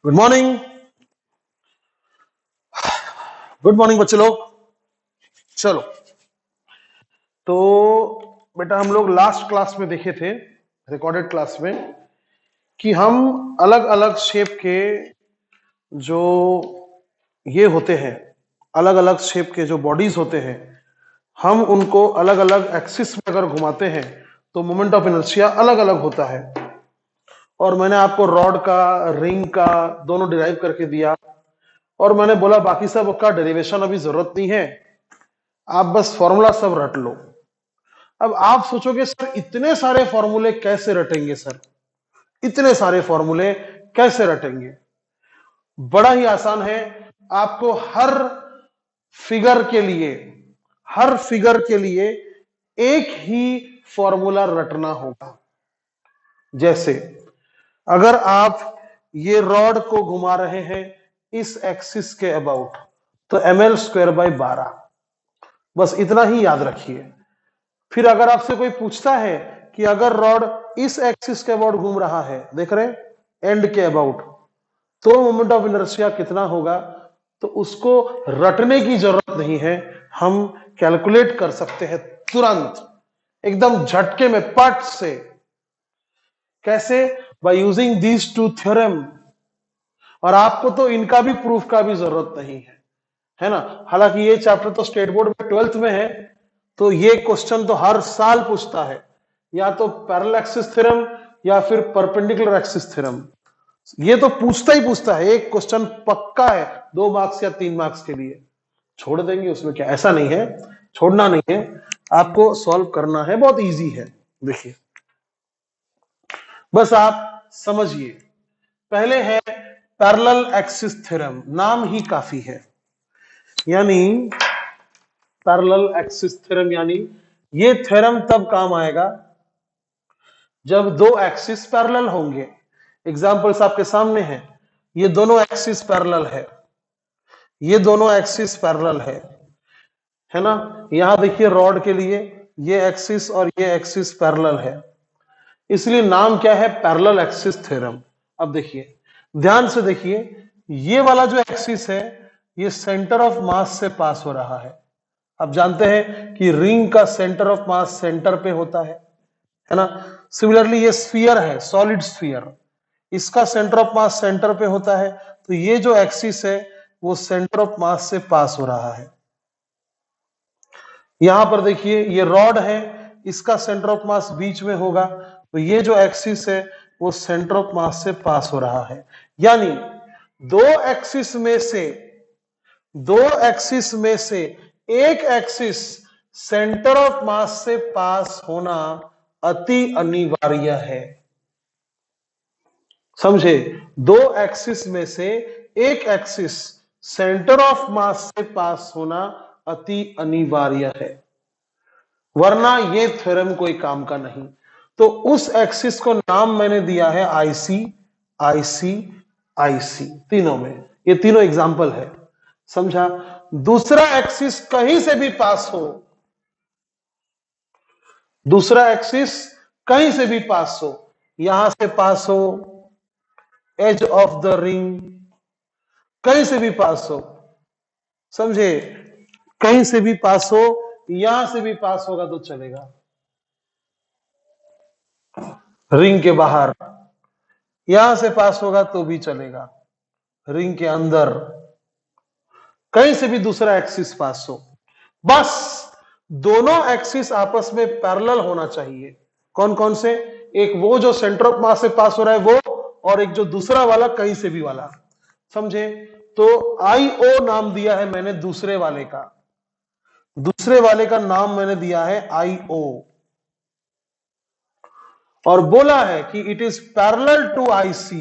Good morning. Good morning बच्चे लोग। चलो, तो बेटा हम लोग लास्ट क्लास में देखे थे, रिकॉर्डेड क्लास में, कि हम अलग अलग शेप के जो ये होते हैं, अलग अलग शेप के जो बॉडीज होते हैं, हम उनको अलग अलग एक्सिस में अगर घुमाते हैं तो मोमेंट ऑफ इनर्शिया अलग अलग होता है। और मैंने आपको रॉड का, रिंग का दोनों डिराइव करके दिया, और मैंने बोला बाकी सब का डेरिवेशन अभी जरूरत नहीं है, आप बस फॉर्मूला सब रट लो। अब आप सोचोगे सर इतने सारे फॉर्मूले कैसे रटेंगे, सर इतने सारे फॉर्मूले कैसे रटेंगे? बड़ा ही आसान है। आपको फिगर के लिए हर फिगर के लिए एक ही फॉर्मूला रटना होगा। जैसे अगर आप ये रॉड को घुमा रहे हैं इस एक्सिस के अबाउट, तो ml²/12, बस इतना ही याद रखिए। फिर अगर आपसे कोई पूछता है कि अगर रॉड इस एक्सिस के अबाउट घूम रहा है, देख रहे एंड के अबाउट, तो मोमेंट ऑफ इनर्शिया कितना होगा, तो उसको रटने की जरूरत नहीं है, हम कैलकुलेट कर सकते हैं तुरंत, एकदम झटके में, पट से। कैसे? By using these two theorem. और आपको तो इनका भी प्रूफ का भी जरूरत नहीं है ना। हालांकि ये चैप्टर तो स्टेट बोर्ड में 12th में है, तो ये क्वेश्चन तो हर साल पूछता है, या तो पैरेलल एक्सिस थ्योरम या फिर परपेंडिकुलर एक्सिस थ्योरम। ये तो पूछता ही पूछता है, एक क्वेश्चन पक्का है 2 मार्क्स या 3 मार्क्स के लिए। छोड़ देंगे उसमें क्या, ऐसा नहीं है, छोड़ना नहीं है, आपको सॉल्व करना है, बहुत इजी है। देखिए, बस आप समझिए। पहले है पैरेलल एक्सिस थ्योरम, नाम ही काफी है। यानी पैरेलल एक्सिस थ्योरम, यानी ये थ्योरम तब काम आएगा जब दो एक्सिस पैरेलल होंगे। एग्जांपल्स आपके सामने हैं, ये दोनों एक्सिस पैरेलल है, ये दोनों एक्सिस पैरेलल है ना। यहां देखिए रॉड के लिए ये एक्सिस और ये एक्सिस पैरेलल है, इसलिए नाम क्या है, पैरेलल एक्सिस थ्योरम। अब देखिए, ध्यान से देखिए, ये वाला जो एक्सिस है ये सेंटर ऑफ मास से पास हो रहा है। आप जानते हैं कि रिंग का सेंटर ऑफ मास सेंटर पे होता है ना। सिमिलरली ये स्फीयर है, सॉलिड स्फीयर, इसका सेंटर ऑफ मास सेंटर पे होता है, तो ये जो एक्सिस है वो सेंटर ऑफ मास से पास हो रहा है। यहां पर देखिए ये रॉड है, इसका सेंटर ऑफ मास बीच में होगा, तो ये जो एक्सिस है वो सेंटर ऑफ मास से पास हो रहा है। यानी दो एक्सिस में से एक एक्सिस सेंटर ऑफ मास से पास होना अति अनिवार्य है। समझे? दो एक्सिस में से एक एक्सिस सेंटर ऑफ मास से पास होना अति अनिवार्य है, वरना ये थ्योरम कोई काम का नहीं। तो उस एक्सिस को नाम मैंने दिया है आईसी, आईसी, आईसी, तीनों में, ये तीनों एग्जाम्पल है, समझा। दूसरा एक्सिस कहीं से भी पास हो, दूसरा एक्सिस कहीं से भी पास हो, यहां से पास हो, एज ऑफ द रिंग, कहीं से भी पास हो, समझे, कहीं से भी पास हो, यहां से भी पास होगा तो चलेगा, रिंग के बाहर, यहां से पास होगा तो भी चलेगा, रिंग के अंदर, कहीं से भी दूसरा एक्सिस पास हो, बस दोनों एक्सिस आपस में पैरेलल होना चाहिए। कौन कौन से? एक वो जो सेंटर ऑफ मास से पास हो रहा है वो, और एक जो दूसरा वाला कहीं से भी वाला, समझे। तो IO नाम दिया है मैंने दूसरे वाले का, दूसरे वाले का नाम मैंने दिया है IO, और बोला है कि it is parallel to IC,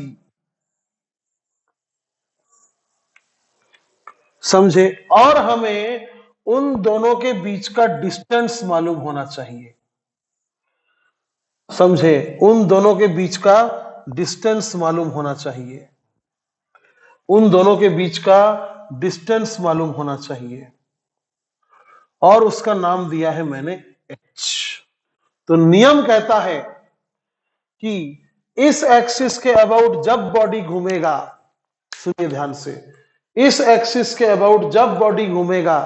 समझे। और हमें उन दोनों के बीच का डिस्टेंस मालूम होना चाहिए, समझे, उन दोनों के बीच का डिस्टेंस मालूम होना चाहिए, उन दोनों के बीच का डिस्टेंस मालूम होना चाहिए, और उसका नाम दिया है मैंने H। तो नियम कहता है कि इस एक्सिस के अबाउट जब बॉडी घूमेगा सुनिए ध्यान से, इस एक्सिस के अबाउट जब बॉडी घूमेगा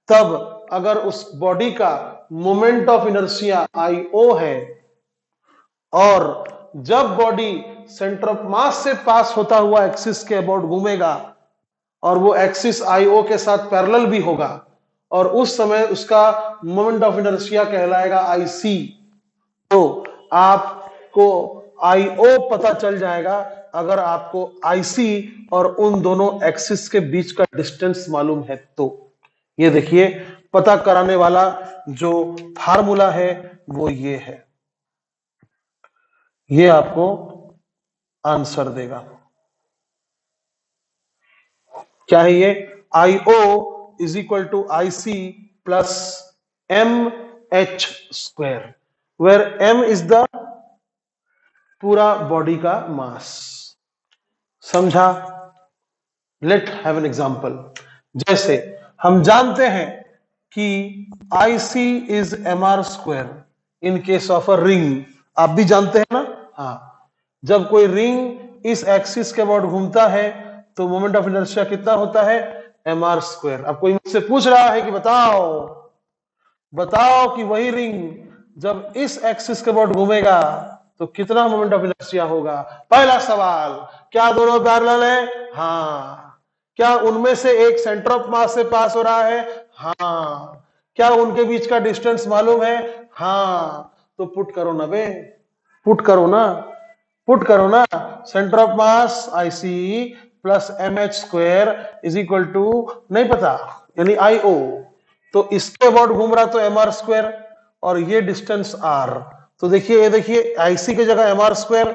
तब अगर उस बॉडी का मोमेंट ऑफ इनर्शिया IO है और जब बॉडी सेंटर ऑफ मास से पास होता हुआ एक्सिस के अबाउट घूमेगा और वो एक्सिस IO के साथ पैरेलल भी होगा और उस समय उसका मोमेंट ऑफ इनर्शिया कहलाएगा IC, तो आपको IO पता चल जाएगा अगर आपको IC और उन दोनों एक्सिस के बीच का डिस्टेंस मालूम है तो। ये देखिए पता कराने वाला जो फार्मूला है वो ये है, ये आपको आंसर देगा। क्या है ये? IO is equal to IC plus MH square, where M is the पूरा बॉडी का मास। समझा? Let have an example. जैसे हम जानते हैं कि IC is MR square in case of a ring, आप भी जानते हैं ना? हाँ, जब कोई रिंग इस एक्सिस के अबाउट घूमता है तो मोमेंट ऑफ इनर्शिया कितना होता है? MR square. अब कोई मुझसे पूछ रहा है कि बताओ कि वही रिंग जब इस एक्सिस के अबाउट घूमेगा तो कितना मोमेंट ऑफ इनर्शिया होगा? पहला सवाल, क्या दोनों पैरेलल है? हाँ। क्या उनमें से एक सेंटर ऑफ मास से पास हो रहा है? हाँ। क्या उनके बीच का डिस्टेंस मालूम है? हाँ। तो पुट करो ना बे, पुट करो ना। Centre of mass IC plus MH square is equal to, नहीं पता, यानी IO, तो इसके अबाउट घूम रहा तो MR स्क्वायर और ये डिस्टेंस R। तो देखिए, ये देखिए IC की जगह MR स्क्वायर,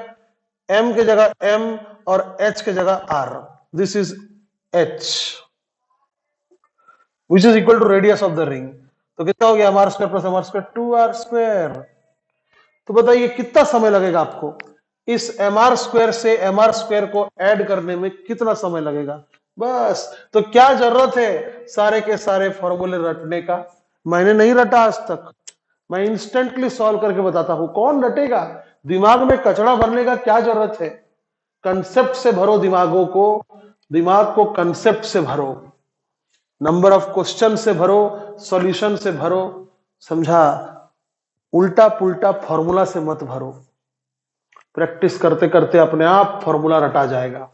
M की जगह M और H की जगह R, this is H which is equal to radius of the ring. तो कितना हो गया? MR square plus MR square 2R square. तो बताइए कितना समय लगेगा आपको इस MR स्क्वायर से MR स्क्वायर को ऐड करने में? कितना समय लगेगा? बस। तो क्या जरूरत है सारे के सारे फॉर्मूले रटने का? मैंने नहीं रटा आज तक, मैं इंस्टेंटली सॉल्व करके बताता हूं। कौन रटेगा? दिमाग में कचरा भरने का क्या जरूरत है? कंसेप्ट से भरो दिमाग को कंसेप्ट से भरो, नंबर ऑफ क्वेश्चन से भरो, सॉल्यूशन से भरो। समझा? उल्टा पुल्टा फॉर्मूला से मत भरो। प्रैक्टिस करते करते अपने आप फॉर्मूला रटा जाएगा।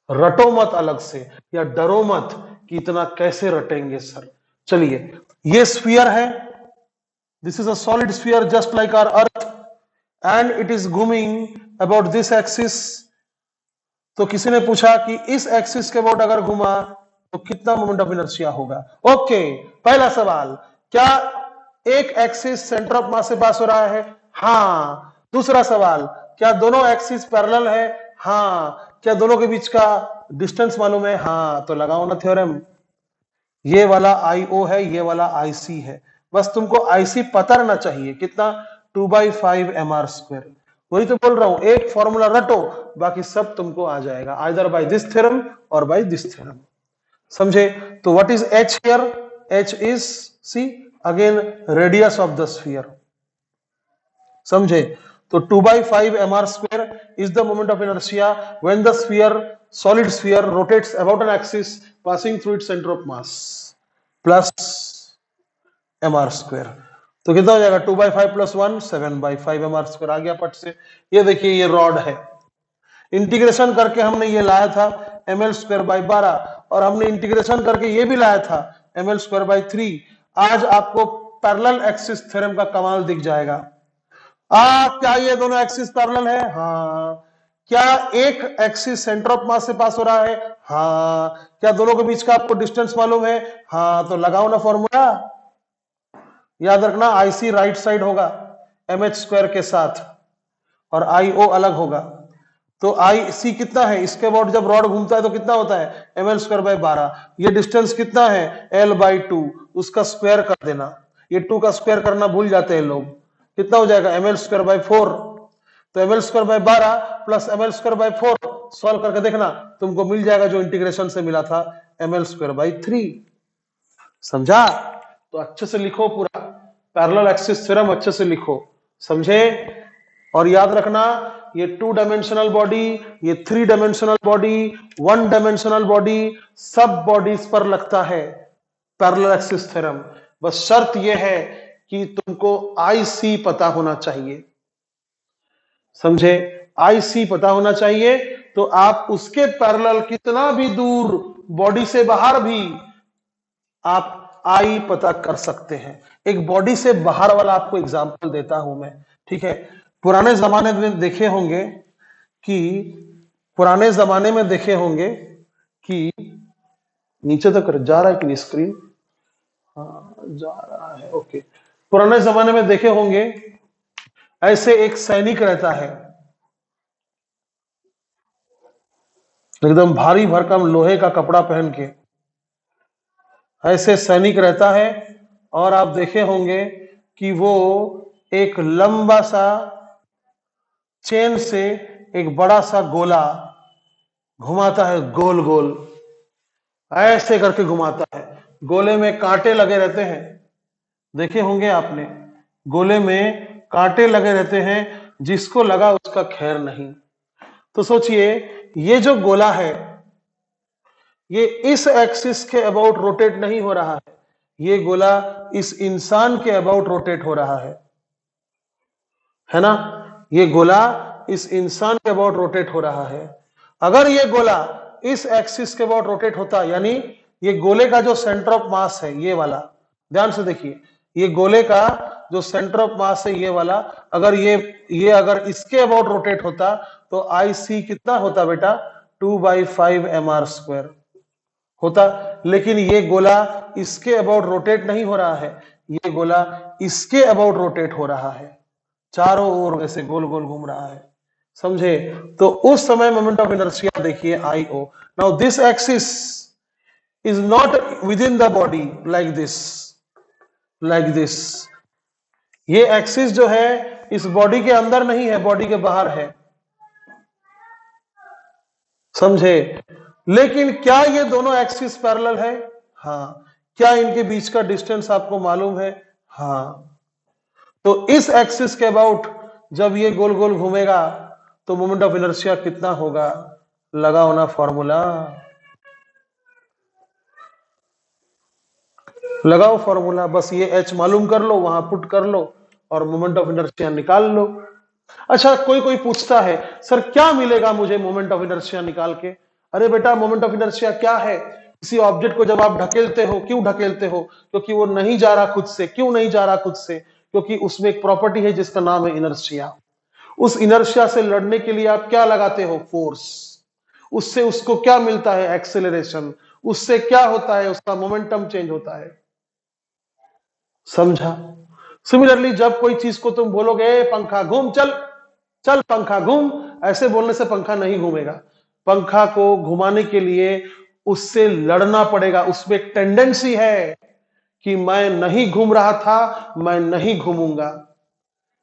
रटो मत अलग से, या डरो मत कि इतना कैसे रटेंगे सर। चलिए, ये स्फीयर है, this is a solid sphere just like our earth and it is घूमिंग अबाउट दिस एक्सिस। तो किसी ने पूछा कि इस एक्सिस के अबाउट अगर घुमा तो कितना मोमेंट ऑफ इनर्शिया होगा? ओके, पहला सवाल, क्या एक एक्सिस सेंटर ऑफ मास से पास हो रहा है? हाँ। दूसरा सवाल, क्या दोनों एक्सिस पैरेलल है? हाँ। क्या दोनों के बीच का डिस्टेंस मालूम है? हाँ। तो लगाओ ना थ्योरम, ये वाला IO है, ये वाला IC है। बस तुमको IC पता रहना चाहिए, कितना? 2/5 MR स्क्वायर। वही तो बोल रहा हूं, एक फॉर्मूला रटो, बाकी सब तुमको आ जाएगा, आइदर बाय दिस थ्योरम और बाय दिस थ्योरम। समझे? तो what is H here? H is, see again, radius of the sphere. समझे? तो 2/5 MR square is the moment of inertia when the solid sphere rotates about an axis passing through its center of mass plus MR square. तो कितना हो जाएगा? 2/5 plus 1 7/5 MR square. आ गया पट से। ये देखिए, ये रॉड है, इंटीग्रेशन करके हमने ये लाया था ml स्क्वायर बाई 12 और हमने इंटीग्रेशन करके ये भी लाया था ml स्क्वायर बाई 3। आज आपको पैरेलल एक्सिस थ्योरम का कमाल दिख जाएगा। क्या ये दोनों एक्सिस पैरेलल है? हाँ। क्या एक एक्सिस सेंटर ऑफ मास से पास हो रहा है? हाँ। क्या दोनों के बीच का आपको डिस्टेंस मालूम है? हाँ। तो लगाओ ना फॉर्मूला। याद रखना, IC राइट साइड होगा MH स्क्वायर के साथ और IO अलग होगा। तो IC कितना है? इसके अबाउट जब रॉड घूमता है तो कितना होता है? ML square by 12। ये डिस्टेंस कितना है? L/2, उसका स्क्वायर कर देना। ये 2 का स्क्वायर करना भूल जाते हैं लोग। कितना हो जाएगा? ML square by 4। तो ML square by 12 plus ML square by 4 solve करके देखना, तुमको मिल जाएगा जो इंटीग्रेशन से मिला था, ML स्क्वायर बाई 3। समझा? तो अच्छे से लिखो, पूरा पैरेलल एक्सिस थ्योरम अच्छे से लिखो। समझे? और याद रखना, ये 2 डायमेंशनल बॉडी, ये 3 डायमेंशनल बॉडी, 1 डायमेंशनल बॉडी, सब बॉडीज पर लगता है पैरेलल एक्सिस थ्योरम। बस शर्त यह है कि तुमको IC पता होना चाहिए, समझे? IC पता होना चाहिए, तो आप उसके पैरेलल कितना भी दूर बॉडी से बाहर भी आप I पता कर सकते हैं। एक बॉडी से बाहर वाला आपको एग्जांपल देता हूं मैं, ठीक है? पुराने जमाने में देखे होंगे कि नीचे तक जा रहा है कि स्क्रीन? हाँ जा रहा है, ओके। पुराने जमाने में देखे होंगे ऐसे एक सैनिक रहता है, एकदम भारी भरकम लोहे का कपड़ा पहन के ऐसे सैनिक रहता है, और आप देखे होंगे कि वो एक लंबा सा चेन से एक बड़ा सा गोला घुमाता है, गोल गोल ऐसे करके घुमाता है। गोले में कांटे लगे रहते हैं, देखे होंगे आपने, गोले में कांटे लगे रहते हैं, जिसको लगा उसका खैर नहीं। तो सोचिए, ये जो गोला है ये इस एक्सिस के अबाउट रोटेट नहीं हो रहा है, ये गोला इस इंसान के अबाउट रोटेट हो रहा है ना? ये गोला इस इंसान के अबाउट रोटेट हो रहा है। अगर ये गोला इस एक्सिस के अबाउट रोटेट होता, यानी ये गोले का जो सेंटर ऑफ मास है ये वाला, ध्यान से देखिए, ये गोले का जो सेंटर ऑफ मास है ये वाला, अगर ये अगर इसके अबाउट रोटेट होता तो IC कितना होता बेटा? 2/5 mr² होता। लेकिन ये गोला इसके अबाउट रोटेट नहीं हो रहा है, ये गोला इसके अबाउट रोटेट हो रहा है, चारों ओर ऐसे गोल गोल घूम रहा है, समझे? तो उस समय मोमेंट ऑफ इनर्शिया देखिए IO। Now this axis is not with in the body like this, ये एक्सिस जो है इस बॉडी के अंदर नहीं है, बॉडी के बाहर है, समझे? लेकिन क्या ये दोनों एक्सिस पैरेलल है? हाँ। क्या इनके बीच का डिस्टेंस आपको मालूम है? हाँ। तो इस एक्सिस के अबाउट जब ये गोल गोल घूमेगा तो मोमेंट ऑफ इनर्शिया कितना होगा? लगाओ ना फॉर्मूला, लगाओ फॉर्मूला, बस ये H मालूम कर लो, वहां पुट कर लो और मोमेंट ऑफ इनर्शिया निकाल लो। अच्छा, कोई क्पूछता है सर क्या मिलेगा मुझे मोमेंट ऑफ इनर्शिया निकाल के? अरे बेटा, मोमेंट ऑफ इनर्शिया क्या है? किसी ऑब्जेक्ट को जब आप ढकेलते हो, क्यों ढकेलते हो? क्योंकि वो नहीं जा रहा खुद से। क्यों नहीं जा रहा खुद से? क्योंकि उसमें एक प्रॉपर्टी है जिसका नाम है इनर्शिया। उस इनर्शिया से लड़ने के लिए आप क्या लगाते हो? फोर्स। उससे उसको क्या मिलता है? एक्सेलरेशन। उससे क्या होता है? उसका मोमेंटम चेंज होता है, समझा? सिमिलरली जब कोई चीज को तुम बोलोगे पंखा घूम, चल चल पंखा घूम, ऐसे बोलने से पंखा नहीं घूमेगा। पंखा को घुमाने के लिए उससे लड़ना पड़ेगा। उसमें एक टेंडेंसी है कि मैं नहीं घूम रहा था, मैं नहीं घूमूंगा,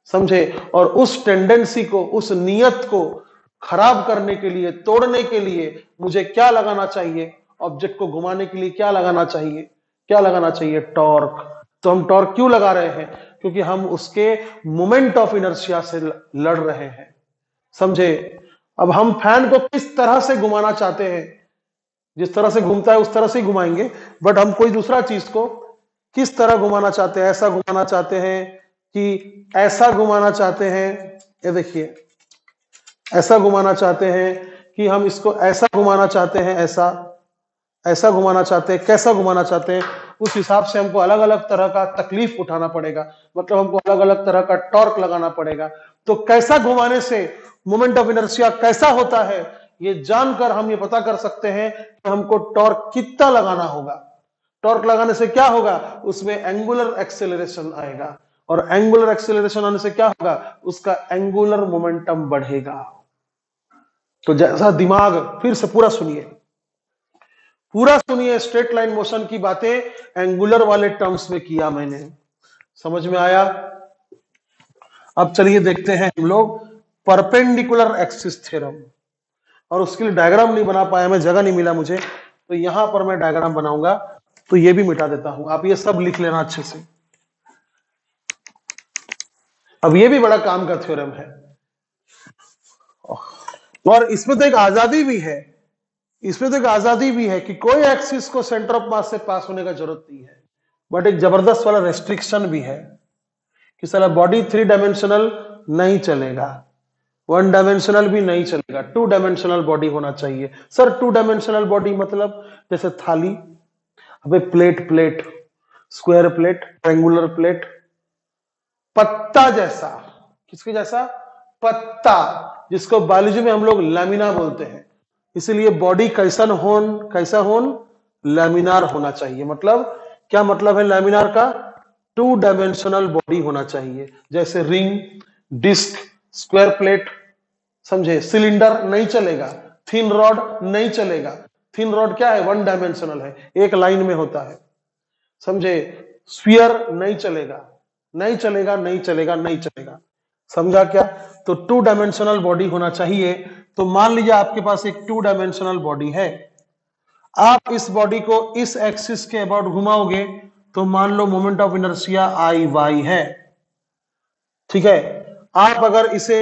समझे? और उस टेंडेंसी को, उस नियत को खराब करने के लिए, तोड़ने के लिए मुझे क्या लगाना चाहिए? ऑब्जेक्ट को घुमाने के लिए क्या लगाना चाहिए? क्या लगाना चाहिए? टॉर्क। तो हम टॉर्क क्यों लगा रहे हैं? क्योंकि हम उसके मोमेंट ऑफ इनर्शिया से लड़ रहे हैं, समझे? अब हम फैन को किस तरह से घुमाना चाहते हैं? जिस तरह से घूमता है उस तरह से ही घुमाएंगे, बट हम कोई दूसरा चीज को किस तरह घुमाना चाहते हैं? ऐसा घुमाना चाहते हैं कि ऐसा घुमाना चाहते हैं? ये देखिए, ऐसा घुमाना चाहते हैं कि हम इसको ऐसा घुमाना चाहते हैं, ऐसा घुमाना चाहते हैं, कैसा घुमाना चाहते हैं? उस हिसाब से हमको अलग अलग तरह का तकलीफ उठाना पड़ेगा, मतलब हमको अलग अलग तरह का टॉर्क लगाना पड़ेगा। तो कैसा घुमाने से मोमेंट ऑफ इनर्शिया कैसा होता है, ये जानकर हम ये पता कर सकते हैं कि हमको टॉर्क कितना लगाना होगा। टॉर्क लगाने से क्या होगा? उसमें एंगुलर एक्सेलरेशन आएगा, और एंगुलर एक्सेलरेशन आने से क्या होगा? उसका एंगुलर मोमेंटम बढ़ेगा। तो जैसा दिमाग, फिर से पूरा सुनिए, स्ट्रेट लाइन मोशन की बातें एंगुलर वाले टर्म्स में किया मैंने, समझ में आया? अब चलिए देखते हैं हम लोग परपेंडिकुलर एक्सिस थ्योरम, और उसके लिए डायग्राम नहीं बना पाया मैं, जगह नहीं मिला मुझे, तो यहां पर मैं डायग्राम बनाऊंगा। तो ये भी मिटा देता हूं, आप ये सब लिख लेना अच्छे से। अब ये भी बड़ा काम का थ्योरम है। और इसमें तो एक आजादी भी है, इसमें तो एक आजादी भी है कि कोई एक्सिस को सेंटर ऑफ मास से पास होने का जरूरत नहीं है, बट एक जबरदस्त वाला रेस्ट्रिक्शन भी है कि साला बॉडी 3 डायमेंशनल नहीं चलेगा, 1 डायमेंशनल भी नहीं चलेगा, 2 डायमेंशनल बॉडी होना चाहिए। सर 2 डायमेंशनल बॉडी मतलब जैसे थाली, अबे plate, plate, square plate, triangular plate, पत्ता जैसा, किसके जैसा? पत्ता, जिसको बायोलॉजी में हम लोग लैमिना बोलते हैं। इसलिए बॉडी कैसा होन लैमिनार होना चाहिए। मतलब क्या मतलब है लैमिनार का? 2 डायमेंशनल बॉडी होना चाहिए, जैसे रिंग, डिस्क, स्क्वायर प्लेट, समझे? सिलेंडर नहीं चलेगा, थिन रॉड नहीं चलेगा। थिन रॉड क्या है? 1 डायमेंशनल है, एक लाइन में होता है, समझे? स्फीयर नहीं चलेगा, नहीं चलेगा, नहीं चलेगा, नहीं चलेगा, समझा क्या? तो 2 डायमेंशनल बॉडी होना चाहिए। तो मान लीजिए आपके पास एक 2 डायमेंशनल बॉडी है, आप इस बॉडी को इस एक्सिस के अबाउट घुमाओगे तो मान लो moment of inertia I Y है, ठीक है? आप अगर इसे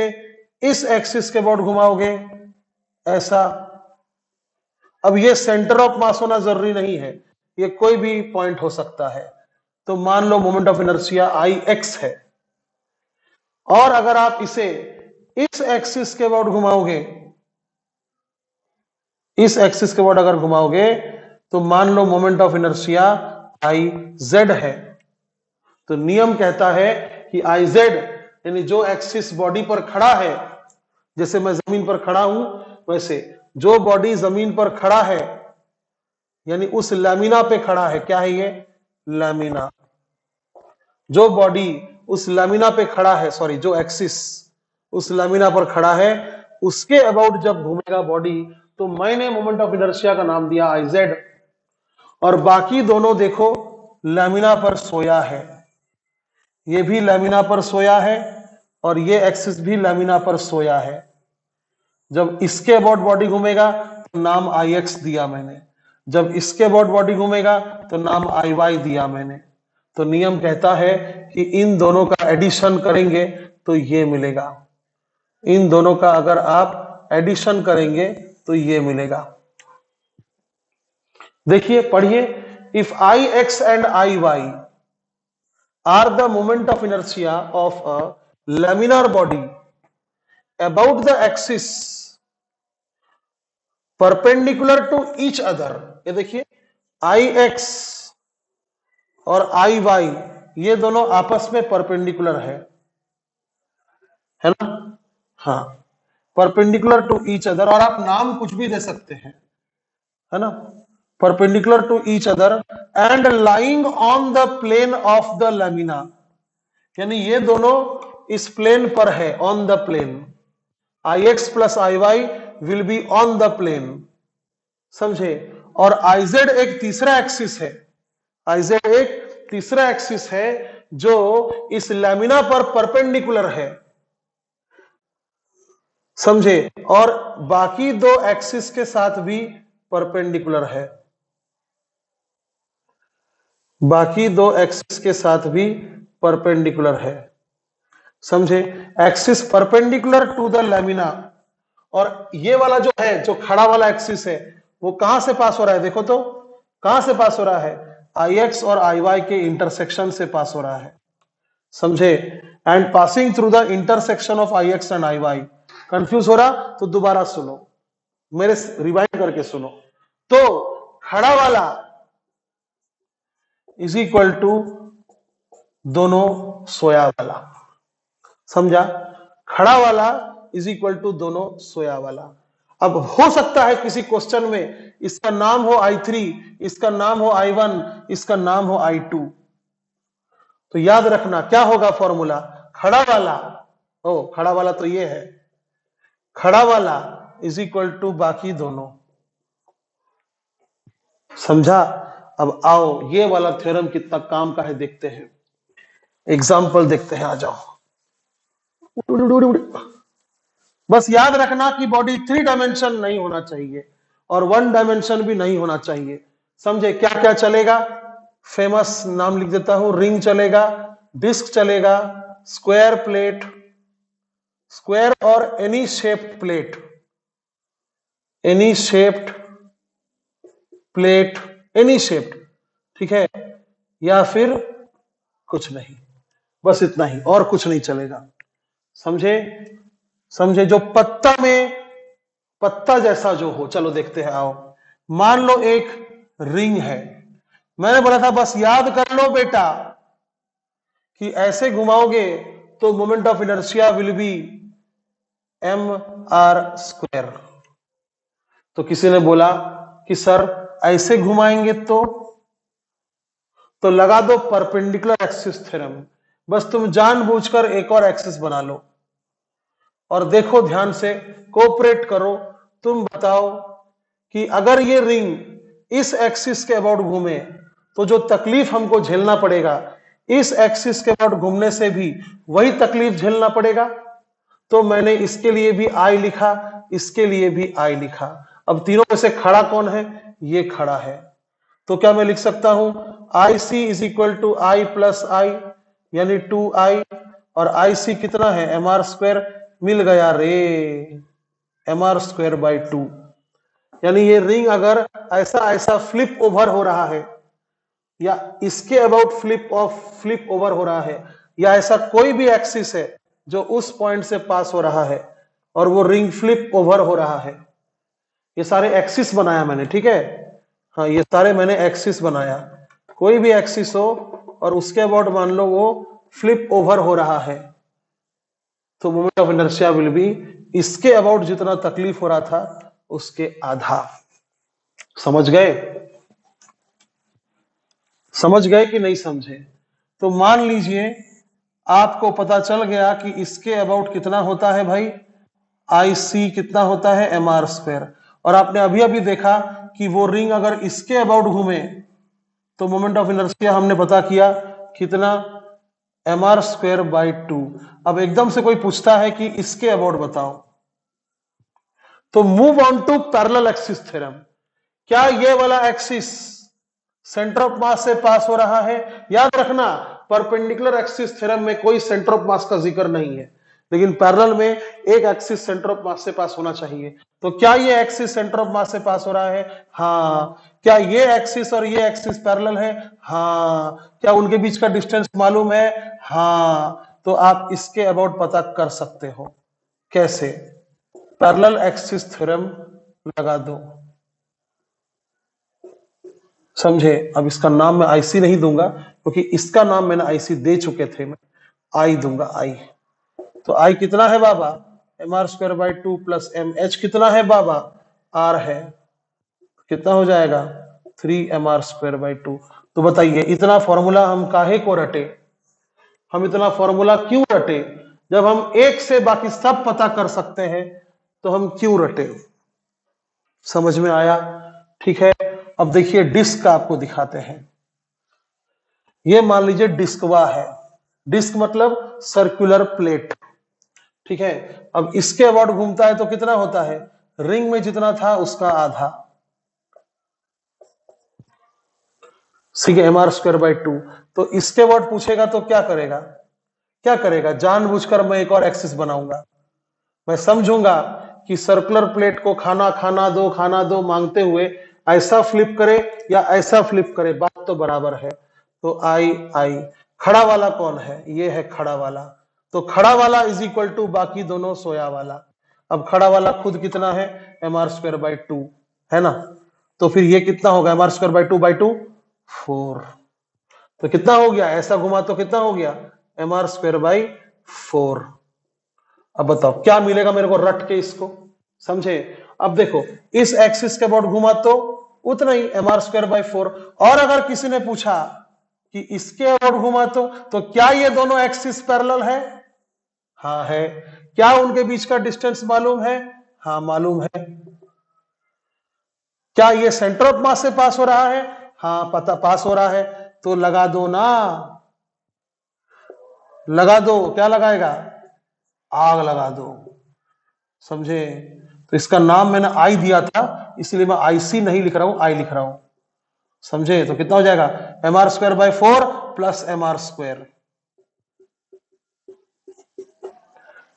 इस एक्सिस के अबाउट घुमाओगे ऐसा, अब ये सेंटर ऑफ मास होना जरूरी नहीं है, ये कोई भी पॉइंट हो सकता है। तो मान लो moment of inertia I X है, और अगर आप इसे इस एक्सिस के अबाउट घुमाओगे, इस एक्सिस के अबाउट अगर घुमाओगे तो मान लो moment of inertia I Z है। तो नियम कहता है कि आई जेड, यानी जो एक्सिस बॉडी पर खड़ा है, जैसे मैं जमीन पर खड़ा हूं वैसे जो बॉडी जमीन पर खड़ा है, यानी उस लैमिना पे खड़ा है, क्या है ये? लैमिना। जो बॉडी उस लैमिना पे खड़ा है, सॉरी जो एक्सिस उस लैमिना पर खड़ा है, उसके अबाउट जब घूमेगा बॉडी, तो मैंने मोमेंट ऑफ इनर्शिया का नाम दिया आई जेड। और बाकी दोनों देखो लैमिना पर सोया है, ये भी लैमिना पर सोया है और ये एक्सिस भी लैमिना पर सोया है। जब इसके अबाउट बॉडी घूमेगा तो नाम आई एक्स दिया मैंने, जब इसके अबाउट बॉडी घूमेगा तो नाम आई वाई दिया मैंने। तो नियम कहता है कि इन दोनों का एडिशन करेंगे तो ये मिलेगा, इन दोनों का अगर आप एडिशन करेंगे तो ये मिलेगा। देखिए पढ़िए, if I X and I Y are the moment of inertia of a laminar body about the axis perpendicular to each other. ये देखिए आई एक्स और आई वाई ये दोनों आपस में परपेंडिकुलर है ना? हाँ, परपेंडिकुलर टू ईच अदर, और आप नाम कुछ भी दे सकते हैं, है ना? Perpendicular to each other and lying on the plane of the lamina, यानी ये दोनों इस प्लेन पर है, on the plane. I X plus I Y will be on the plane, समझे? और आई जेड एक तीसरा एक्सिस है, आई जेड एक तीसरा एक्सिस है जो इस लैमिना पर परपेंडिकुलर है, समझे? और बाकी दो एक्सिस के साथ भी परपेंडिकुलर है, बाकी दो एक्सिस के साथ भी परपेंडिकुलर है, समझे? Axis perpendicular to the lamina, और ये वाला जो है, जो खड़ा वाला एक्सिस है, वो कहां से पास हो रहा है? देखो तो कहां से पास हो रहा है? आई एक्स और आई वाई के इंटरसेक्शन से पास हो रहा है, समझे? And passing through the intersection of I X and I Y. Confuse हो रहा तो दोबारा सुनो, मेरे रिवाइंड करके सुनो। तो खड़ा वाला इज इक्वल टू दोनों सोया वाला, समझा? खड़ा वाला इज इक्वल टू दोनों सोया वाला। अब हो सकता है किसी क्वेश्चन में इसका नाम हो I3, इसका नाम हो I1, इसका नाम हो I2, तो याद रखना क्या होगा फॉर्मूला? खड़ा वाला, ओ खड़ा वाला तो ये है, खड़ा वाला इज इक्वल टू बाकी दोनों, समझा? अब आओ ये वाला थ्योरम कितना काम का है देखते हैं, एग्जाम्पल देखते हैं, आ जाओ। बस याद रखना कि बॉडी 3 डायमेंशन नहीं होना चाहिए और 1 डायमेंशन भी नहीं होना चाहिए, समझे? क्या क्या चलेगा? फेमस नाम लिख देता हूं, रिंग चलेगा, डिस्क चलेगा, स्क्वायर प्लेट, स्क्वायर और any shaped plate, any shaped plate, any shaped, ठीक है, या फिर कुछ नहीं, बस इतना ही, और कुछ नहीं चलेगा। समझे? समझे? जो पत्ता में, पत्ता जैसा जो हो, चलो देखते हैं, आओ। मान लो एक रिंग है, मैंने बोला था बस याद कर लो बेटा कि ऐसे घुमाओगे तो moment of inertia will be mr²। तो किसी ने बोला कि सर ऐसे घुमाएंगे तो लगा दो परपेंडिकुलर एक्सिस थ्योरम। बस तुम जानबूझकर एक और एक्सिस बना लो और देखो ध्यान से, कोऑपरेट करो, तुम बताओ कि अगर ये रिंग इस एक्सिस के अबाउट घूमे तो जो तकलीफ हमको झेलना पड़ेगा, इस एक्सिस के अबाउट घूमने से भी वही तकलीफ झेलना पड़ेगा। तो मैंने इसके लिए भी आई लिखा, इसके लिए भी आई लिखा। अब तीनों में से खड़ा कौन है? ये खड़ा है। तो क्या मैं लिख सकता हूं I C is equal to I plus I, यानी 2i, और आई सी कितना है? mr²। मिल गया रे, mr²/2। यानी ये रिंग अगर ऐसा ऐसा फ्लिप ओवर हो रहा है, या इसके अबाउट फ्लिप ओवर हो रहा है, या ऐसा कोई भी एक्सिस है जो उस पॉइंट से पास हो रहा है और वो रिंग फ्लिप ओवर हो रहा है, ये सारे एक्सिस बनाया मैंने, ठीक है, हाँ ये सारे मैंने एक्सिस बनाया। कोई भी एक्सिस हो और उसके अबाउट मान लो वो फ्लिप ओवर हो रहा है, तो moment of inertia will be इसके अबाउट जितना तकलीफ हो रहा था उसके आधा। समझ गए? समझ गए कि नहीं समझे? तो मान लीजिए आपको पता चल गया कि इसके अबाउट कितना होता है भाई, आई सी कितना होता है? mr²। और आपने अभी अभी देखा कि वो रिंग अगर इसके अबाउट घूमे तो मोमेंट ऑफ इनर्शिया हमने पता किया कितना? mr²/2। अब एकदम से कोई पूछता है कि इसके अबाउट बताओ, तो move on to parallel axis theorem. क्या ये वाला एक्सिस सेंटर ऑफ मास से पास हो रहा है? याद रखना परपेंडिकुलर एक्सिस थ्योरम में कोई सेंटर ऑफ मास का जिक्र नहीं है, लेकिन पैरेलल में एक एक्सिस सेंटर ऑफ मास से पास होना चाहिए। तो क्या ये एक्सिस सेंटर ऑफ मास से पास हो रहा है? हाँ। क्या ये एक्सिस और ये एक्सिस पैरेलल है? हाँ। क्या उनके बीच का डिस्टेंस मालूम है? हाँ। तो आप इसके अबाउट पता कर सकते हो। कैसे? पैरेलल एक्सिस थ्योरम लगा दो। समझे? अब इसका नाम मैं आईसी नहीं दूंगा क्योंकि इसका नाम मैंने आईसी दे चुके थे, मैं आई दूंगा, आई। तो आई कितना है बाबा? mr²/2 प्लस mh कितना है बाबा? r है। कितना हो जाएगा? 3mr²/2। तो बताइए इतना फॉर्मूला हम काहे को रटे? हम इतना फॉर्मूला क्यों रटे? जब हम एक से बाकी सब पता कर सकते हैं तो हम क्यों रटे? समझ में आया? ठीक है। अब देखिए डिस्क आपको दिखाते हैं। ये मान लीजिए डिस्कवा है, डिस्क मतलब सर्कुलर प्लेट, ठीक है। अब इसके अबाउट घूमता है तो कितना होता है? रिंग में जितना था उसका आधा, ठीक है, mr²/2। तो इसके अबाउट पूछेगा तो क्या करेगा? क्या करेगा? जानबूझकर मैं एक और एक्सिस बनाऊंगा। मैं समझूंगा कि सर्कुलर प्लेट को खाना दो मांगते हुए ऐसा फ्लिप करे या ऐसा फ्लिप करे, बात तो बराबर है। तो आई आई, खड़ा वाला कौन है? ये है खड़ा वाला। तो खड़ा वाला इज इक्वल टू बाकी दोनों सोया वाला। अब खड़ा वाला खुद कितना है? mr²/2 है ना। तो फिर ये कितना होगा? mr²/2/2 4। तो कितना हो गया? ऐसा घुमा तो कितना हो गया? mr²/4। अब बताओ क्या मिलेगा मेरे को रट के इसको? समझे? अब देखो इस एक्सिस के अबाउट घुमा तो उतना ही, mr²/4। और अगर किसी ने पूछा कि इसके अबाउट घुमा तो क्या ये दोनों एक्सिस पैरेलल है? हाँ है। क्या उनके बीच का डिस्टेंस मालूम है? हाँ मालूम है। क्या ये सेंटर ऑफ मास से पास हो रहा है? हाँ पता पास हो रहा है। तो लगा दो ना, लगा दो। क्या लगाएगा? आग लगा दो। समझे? तो इसका नाम मैंने आई दिया था, इसलिए मैं आईसी नहीं लिख रहा हूं, आई लिख रहा हूं। समझे? तो कितना हो जाएगा? mr²/4 plus mr²।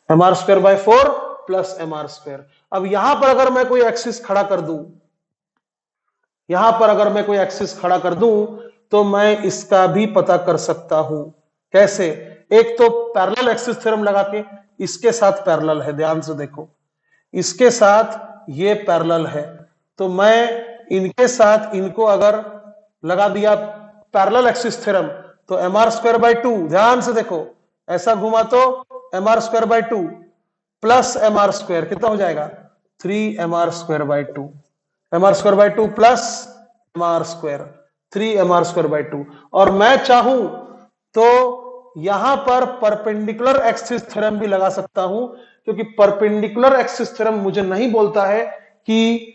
mr² by 4 plus mr²। अब यहां पर अगर मैं कोई एक्सिस खड़ा कर दूं, यहां पर अगर मैं कोई एक्सिस खड़ा कर दूं तो मैं इसका भी पता कर सकता हूं। कैसे? एक तो पैरेलल एक्सिस थ्योरम लगा के, इसके साथ पैरेलल है, ध्यान से देखो, इसके साथ ये पैरेलल है, तो मैं इनके साथ इनको अगर लगा दिया पैरेलल एक्सिस थ्योरम तो mr² by 2, ध्यान से देखो, ऐसा घुमा तो mr² by 2 प्लस mr² कितना हो जाएगा 3mr² by 2, mr² by 2 plus mr², 3mr² by 2। और मैं चाहूं तो यहां पर परपेंडिकुलर एक्सिस थ्योरम भी लगा सकता हूं, क्योंकि परपेंडिकुलर एक्सिस थ्योरम मुझे नहीं बोलता है कि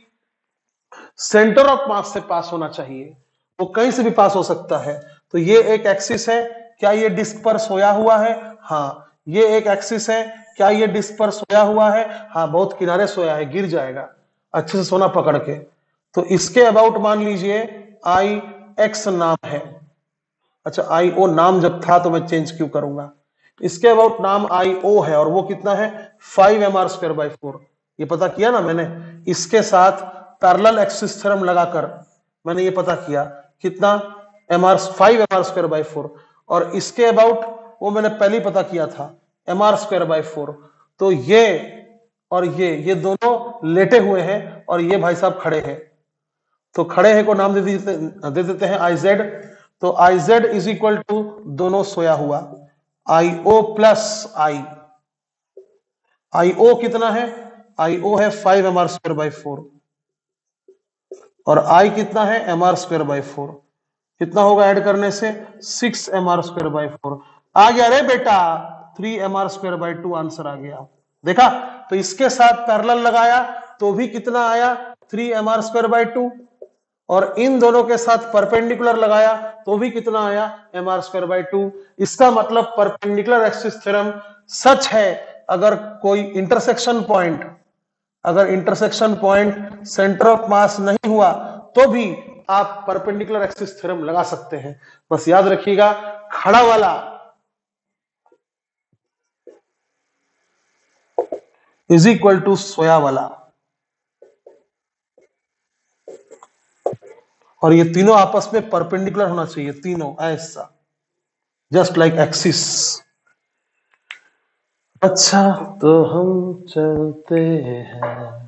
सेंटर ऑफ मास से पास होना चाहिए, वो कहीं से भी पास हो सकता है। तो ये एक एक्सिस है, क्या ये डिस्क पर सोया हुआ है? हाँ। ये एक एक्सिस है, क्या ये डिस्क पर सोया हुआ है? हाँ, बहुत किनारे सोया है, गिर जाएगा, अच्छे से सोना पकड़ के। तो इसके अबाउट मान लीजिए आई एक्स नाम है। अच्छा, आई ओ नाम जब था तो मैं चेंज क्यों करूंगा? इसके अबाउट नाम आई ओ है और वो कितना है 5mr² by 4। ये पता किया ना मैंने, इसके साथ पैरेलल एक्सिस थ्योरम लगाकर मैंने ये पता किया कितना 5mr² by 4। और इसके अबाउट वो मैंने पहले ही पता किया था mr² by 4। तो ये और ये दोनों लेटे हुए हैं और ये भाई साहब खड़े हैं। तो खड़े हैं को नाम दे देते हैं आई जेड। तो I Z is equal to दोनों सोया हुआ, आई ओ प्लस आई ओ कितना है? आई ओ है 5mr² by 4 और आई कितना है mr² by 4। कितना होगा ऐड करने से 6mr² by 4। आ गया रे बेटा 3mr² by 2 आंसर आ गया। देखा? तो इसके साथ पैरेलल लगाया तो भी कितना आया 3mr² by 2 और इन दोनों के साथ परपेंडिकुलर लगाया तो भी कितना आया mr² by 2। इसका मतलब परपेंडिकुलर एक्सिस थ्योरम सच है अगर कोई इंटरसेक्शन पॉइंट सेंटर ऑफ मास नहीं हुआ तो भी आप परपेंडिकुलर एक्सिस थ्योरम लगा सकते हैं। बस याद रखिएगा, खड़ा वाला इज इक्वल टू सोया वाला, और ये तीनों आपस में परपेंडिकुलर होना चाहिए, तीनों ऐसा, जस्ट लाइक एक्सिस। अच्छा, तो हम चलते हैं।